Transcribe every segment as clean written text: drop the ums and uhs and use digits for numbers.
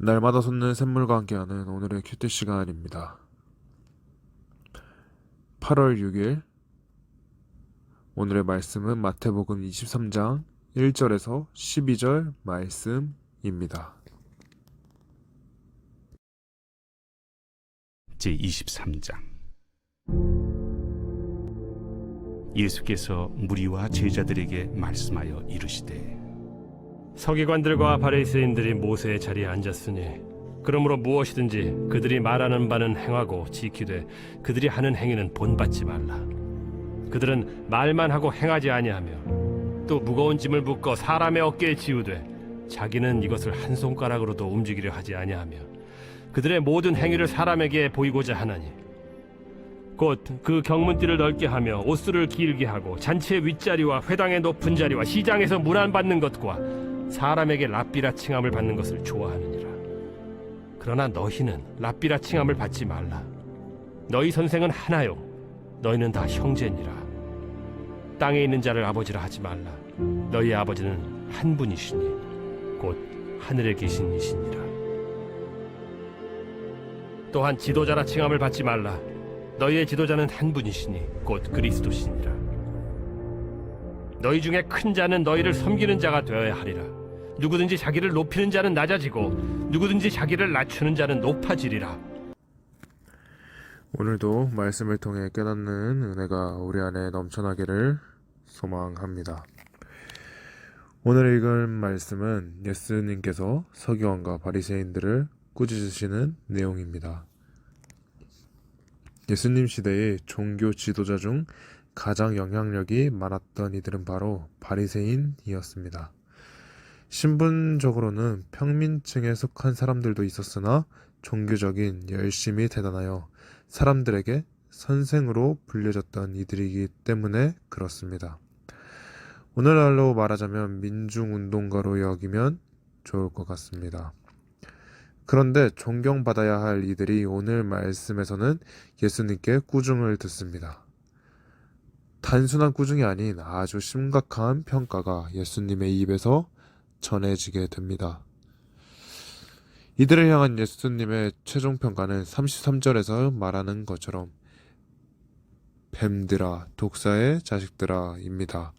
날마다 솟는 샘물과 함께하는 오늘의 큐티 시간입니다. 8월 6일 오늘의 말씀은 마태복음 23장 1절에서 12절 말씀입니다. 제23장. 예수께서 무리와 제자들에게 말씀하여 이르시되, 서기관들과 바리새인들이 모세의 자리에 앉았으니 그러므로 무엇이든지 그들이 말하는 바는 행하고 지키되 그들이 하는 행위는 본받지 말라. 그들은 말만 하고 행하지 아니하며 또 무거운 짐을 묶어 사람의 어깨에 지우되 자기는 이것을 한 손가락으로도 움직이려 하지 아니하며 그들의 모든 행위를 사람에게 보이고자 하나니 곧 그 경문띠를 넓게 하며 옷수를 길게 하고 잔치의 윗자리와 회당의 높은 자리와 시장에서 문안받는 것과 사람에게 랍비라 칭함을 받는 것을 좋아하느니라. 그러나 너희는 랍비라 칭함을 받지 말라. 너희 선생은 하나요 너희는 다 형제니라. 땅에 있는 자를 아버지라 하지 말라. 너희 아버지는 한 분이시니 곧 하늘에 계신 이시니라. 또한 지도자라 칭함을 받지 말라. 너희의 지도자는 한 분이시니 곧 그리스도시니라. 너희 중에 큰 자는 너희를 섬기는 자가 되어야 하리라. 누구든지 자기를 높이는 자는 낮아지고 누구든지 자기를 낮추는 자는 높아지리라. 오늘도 말씀을 통해 깨닫는 은혜가 우리 안에 넘쳐나기를 소망합니다. 오늘 읽은 말씀은 예수님께서 서기관과 바리새인들을 꾸짖으시는 내용입니다. 예수님 시대의 종교 지도자 중 가장 영향력이 많았던 이들은 바로 바리새인이었습니다. 신분적으로는 평민층에 속한 사람들도 있었으나 종교적인 열심이 대단하여 사람들에게 선생으로 불려졌던 이들이기 때문에 그렇습니다. 오늘날로 말하자면 민중운동가로 여기면 좋을 것 같습니다. 그런데 존경받아야 할 이들이 오늘 말씀에서는 예수님께 꾸중을 듣습니다. 단순한 꾸중이 아닌 아주 심각한 평가가 예수님의 입에서 전해지게 됩니다. 이들을 향한 예수님의 최종 평가는 33절에서 말하는 것처럼 뱀들아, 독사의 자식들아 입니다.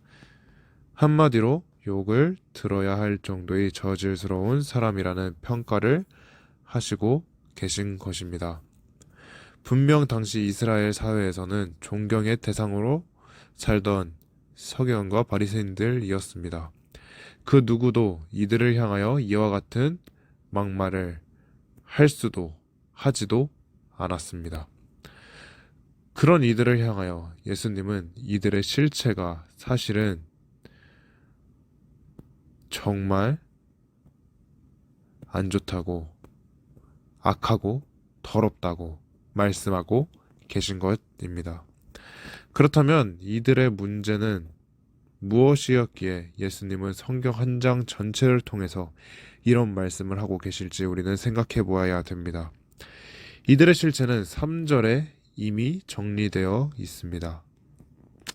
한마디로 욕을 들어야 할 정도의 저질스러운 사람이라는 평가를 하시고 계신 것입니다. 분명 당시 이스라엘 사회에서는 존경의 대상으로 살던 서기관과 바리새인들이었습니다. 그 누구도 이들을 향하여 이와 같은 막말을 할 수도 하지도 않았습니다. 그런 이들을 향하여 예수님은 이들의 실체가 사실은 정말 안 좋다고, 악하고 더럽다고 말씀하고 계신 것입니다. 그렇다면 이들의 문제는 무엇이었기에 예수님은 성경 한 장 전체를 통해서 이런 말씀을 하고 계실지 우리는 생각해 보아야 됩니다. 이들의 실체는 3절에 이미 정리되어 있습니다.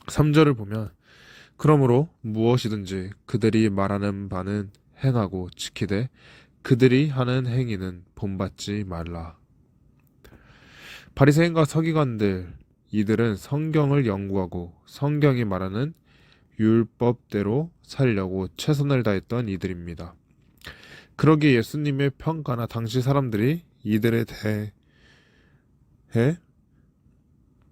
3절을 보면 그러므로 무엇이든지 그들이 말하는 바는 행하고 지키되 그들이 하는 행위는 본받지 말라. 바리새인과 서기관들, 이들은 성경을 연구하고 성경이 말하는 율법대로 살려고 최선을 다했던 이들입니다. 그러기에 예수님의 평가나 당시 사람들이 이들에 대해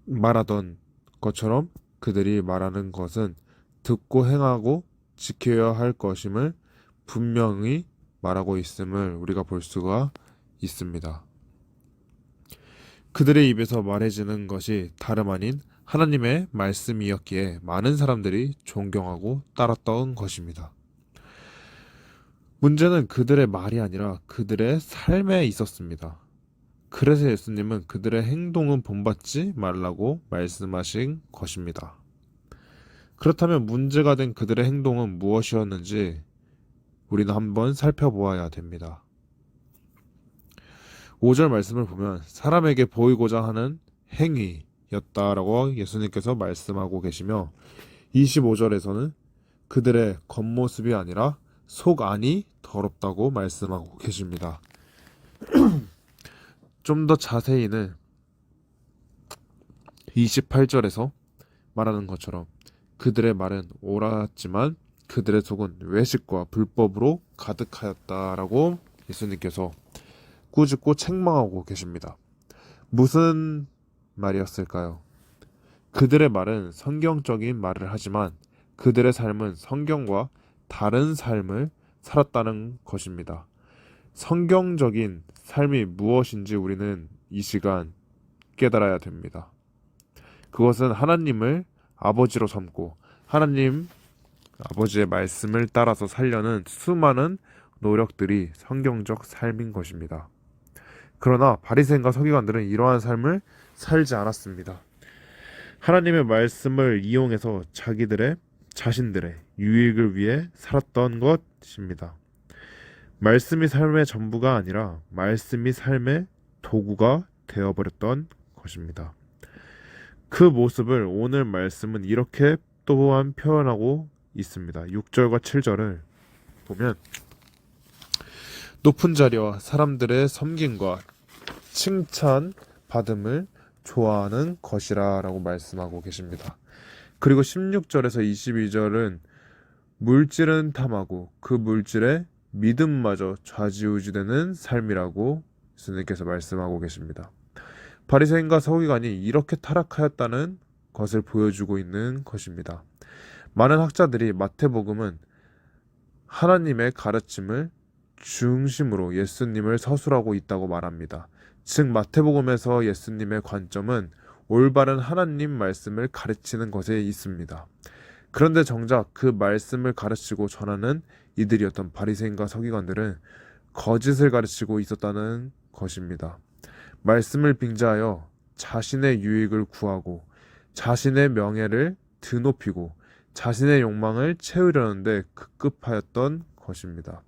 말하던 것처럼 그들이 말하는 것은 듣고 행하고 지켜야 할 것임을 분명히 말하고 있음을 우리가 볼 수가 있습니다. 그들의 입에서 말해지는 것이 다름 아닌 하나님의 말씀이었기에 많은 사람들이 존경하고 따랐던 것입니다. 문제는 그들의 말이 아니라 그들의 삶에 있었습니다. 그래서 예수님은 그들의 행동은 본받지 말라고 말씀하신 것입니다. 그렇다면 문제가 된 그들의 행동은 무엇이었는지 우리는 한번 살펴보아야 됩니다. 5절 말씀을 보면 사람에게 보이고자 하는 행위였다라고 예수님께서 말씀하고 계시며 25절에서는 그들의 겉모습이 아니라 속 안이 더럽다고 말씀하고 계십니다. 좀 더 자세히는 28절에서 말하는 것처럼 그들의 말은 옳았지만 그들의 속은 외식과 불법으로 가득하였다라고 예수님께서 꾸짖고 책망하고 계십니다. 무슨 말이었을까요? 그들의 말은 성경적인 말을 하지만 그들의 삶은 성경과 다른 삶을 살았다는 것입니다. 성경적인 삶이 무엇인지 우리는 이 시간 깨달아야 됩니다. 그것은 하나님을 아버지로 삼고 하나님 아버지의 말씀을 따라서 살려는 수많은 노력들이 성경적 삶인 것입니다. 그러나 바리새인과 서기관들은 이러한 삶을 살지 않았습니다. 하나님의 말씀을 이용해서 자신들의 유익을 위해 살았던 것입니다. 말씀이 삶의 전부가 아니라 말씀이 삶의 도구가 되어버렸던 것입니다. 그 모습을 오늘 말씀은 이렇게 또한 표현하고 있습니다. 6절과 7절을 보면 높은 자리와 사람들의 섬김과 칭찬 받음을 좋아하는 것이라 라고 말씀하고 계십니다. 그리고 16절에서 22절은 물질은 탐하고 그 물질에 믿음마저 좌지우지되는 삶이라고 예수님께서 말씀하고 계십니다. 바리새인과 서기관이 이렇게 타락하였다는 것을 보여주고 있는 것입니다. 많은 학자들이 마태복음은 하나님의 가르침을 중심으로 예수님을 서술하고 있다고 말합니다. 즉 마태복음에서 예수님의 관점은 올바른 하나님 말씀을 가르치는 것에 있습니다. 그런데 정작 그 말씀을 가르치고 전하는 이들이었던 바리새인과 서기관들은 거짓을 가르치고 있었다는 것입니다. 말씀을 빙자하여 자신의 유익을 구하고 자신의 명예를 드높이고 자신의 욕망을 채우려는데 급급하였던 것입니다.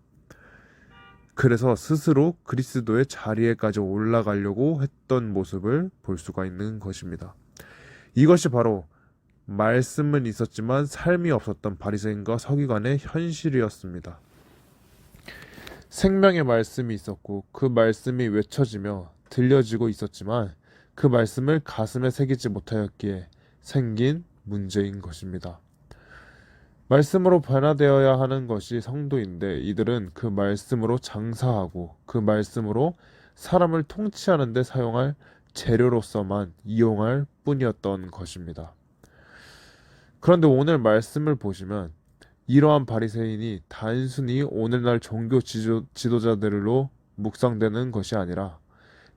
그래서 스스로 그리스도의 자리에까지 올라가려고 했던 모습을 볼 수가 있는 것입니다. 이것이 바로 말씀은 있었지만 삶이 없었던 바리새인과 서기관의 현실이었습니다. 생명의 말씀이 있었고 그 말씀이 외쳐지며 들려지고 있었지만 그 말씀을 가슴에 새기지 못하였기에 생긴 문제인 것입니다. 말씀으로 변화되어야 하는 것이 성도인데 이들은 그 말씀으로 장사하고 그 말씀으로 사람을 통치하는 데 사용할 재료로서만 이용할 뿐이었던 것입니다. 그런데 오늘 말씀을 보시면 이러한 바리새인이 단순히 오늘날 종교 지도자들로 묵상되는 것이 아니라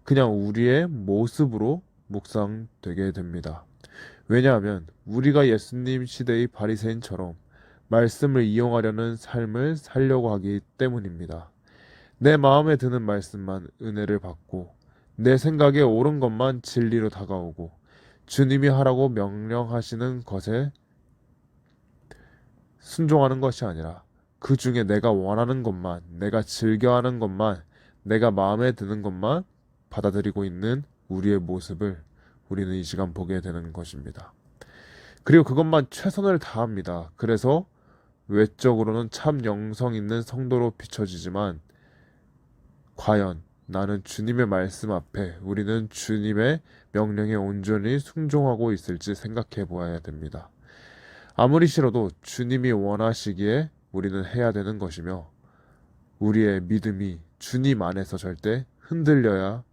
그냥 우리의 모습으로 묵상되게 됩니다. 왜냐하면 우리가 예수님 시대의 바리새인처럼 말씀을 이용하려는 삶을 살려고 하기 때문입니다. 내 마음에 드는 말씀만 은혜를 받고 내 생각에 옳은 것만 진리로 다가오고 주님이 하라고 명령하시는 것에 순종하는 것이 아니라 그 중에 내가 원하는 것만, 내가 즐겨하는 것만, 내가 마음에 드는 것만 받아들이고 있는 우리의 모습을 우리는 이 시간 보게 되는 것입니다. 그리고 그것만 최선을 다합니다. 그래서 외적으로는 참 영성 있는 성도로 비춰지지만 과연 나는 주님의 말씀 앞에 우리는 주님의 명령에 온전히 순종하고 있을지 생각해 보아야 됩니다. 아무리 싫어도 주님이 원하시기에 우리는 해야 되는 것이며 우리의 믿음이 주님 안에서 절대 흔들려야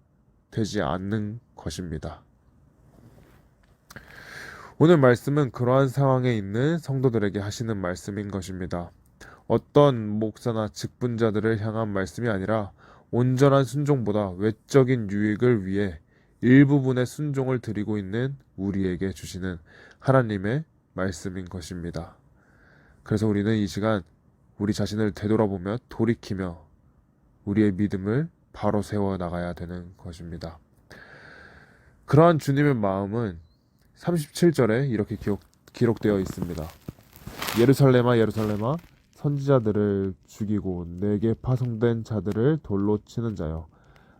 되지 않는 것입니다. 오늘 말씀은 그러한 상황에 있는 성도들에게 하시는 말씀인 것입니다. 어떤 목사나 직분자들을 향한 말씀이 아니라 온전한 순종보다 외적인 유익을 위해 일부분의 순종을 드리고 있는 우리에게 주시는 하나님의 말씀인 것입니다. 그래서 우리는 이 시간 우리 자신을 되돌아보며 돌이키며 우리의 믿음을 바로 세워 나가야 되는 것입니다. 그러한 주님의 마음은 37절에 이렇게 기록되어 있습니다. 예루살렘아 예루살렘아 선지자들을 죽이고 내게 파송된 자들을 돌로 치는 자여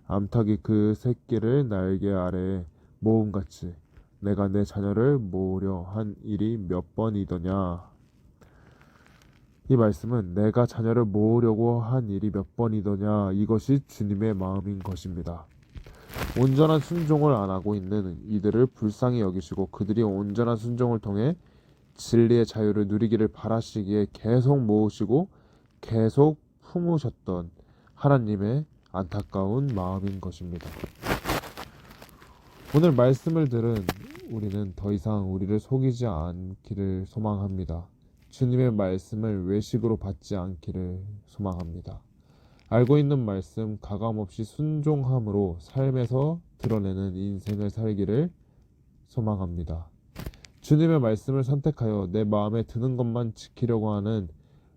암탉이 그 새끼를 날개 아래에 모음같이 내가 내 자녀를 모으려 한 일이 몇 번이더냐. 이 말씀은 내가 자녀를 모으려고 한 일이 몇 번이더냐 이것이 주님의 마음인 것입니다. 온전한 순종을 안 하고 있는 이들을 불쌍히 여기시고 그들이 온전한 순종을 통해 진리의 자유를 누리기를 바라시기에 계속 모으시고 계속 품으셨던 하나님의 안타까운 마음인 것입니다. 오늘 말씀을 들은 우리는 더 이상 우리를 속이지 않기를 소망합니다. 주님의 말씀을 외식으로 받지 않기를 소망합니다. 알고 있는 말씀 가감없이 순종함으로 삶에서 드러내는 인생을 살기를 소망합니다. 주님의 말씀을 선택하여 내 마음에 드는 것만 지키려고 하는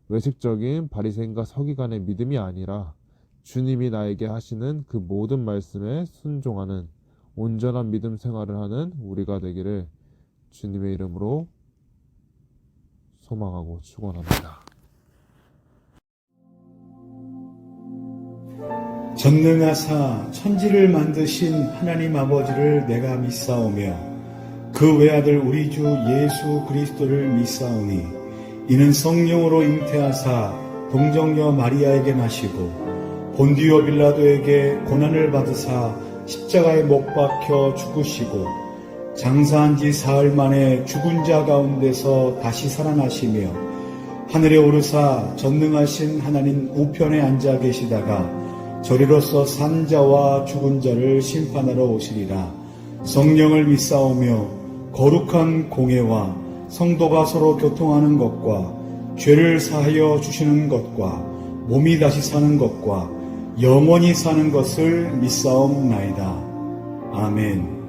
외식적인 바리새인과 서기관의 믿음이 아니라 주님이 나에게 하시는 그 모든 말씀에 순종하는 온전한 믿음 생활을 하는 우리가 되기를 주님의 이름으로 소망하고 축원합니다. 전능하사 천지를 만드신 하나님 아버지를 내가 믿사오며 그 외아들 우리 주 예수 그리스도를 믿사오니 이는 성령으로 잉태하사 동정녀 마리아에게 나시고 본디오 빌라도에게 고난을 받으사 십자가에 못 박혀 죽으시고 장사한 지 사흘 만에 죽은 자 가운데서 다시 살아나시며 하늘에 오르사 전능하신 하나님 우편에 앉아 계시다가 저리로서 산 자와 죽은 자를 심판하러 오시리라. 성령을 믿사오며 거룩한 공회와 성도가 서로 교통하는 것과 죄를 사하여 주시는 것과 몸이 다시 사는 것과 영원히 사는 것을 믿사옵나이다. 아멘.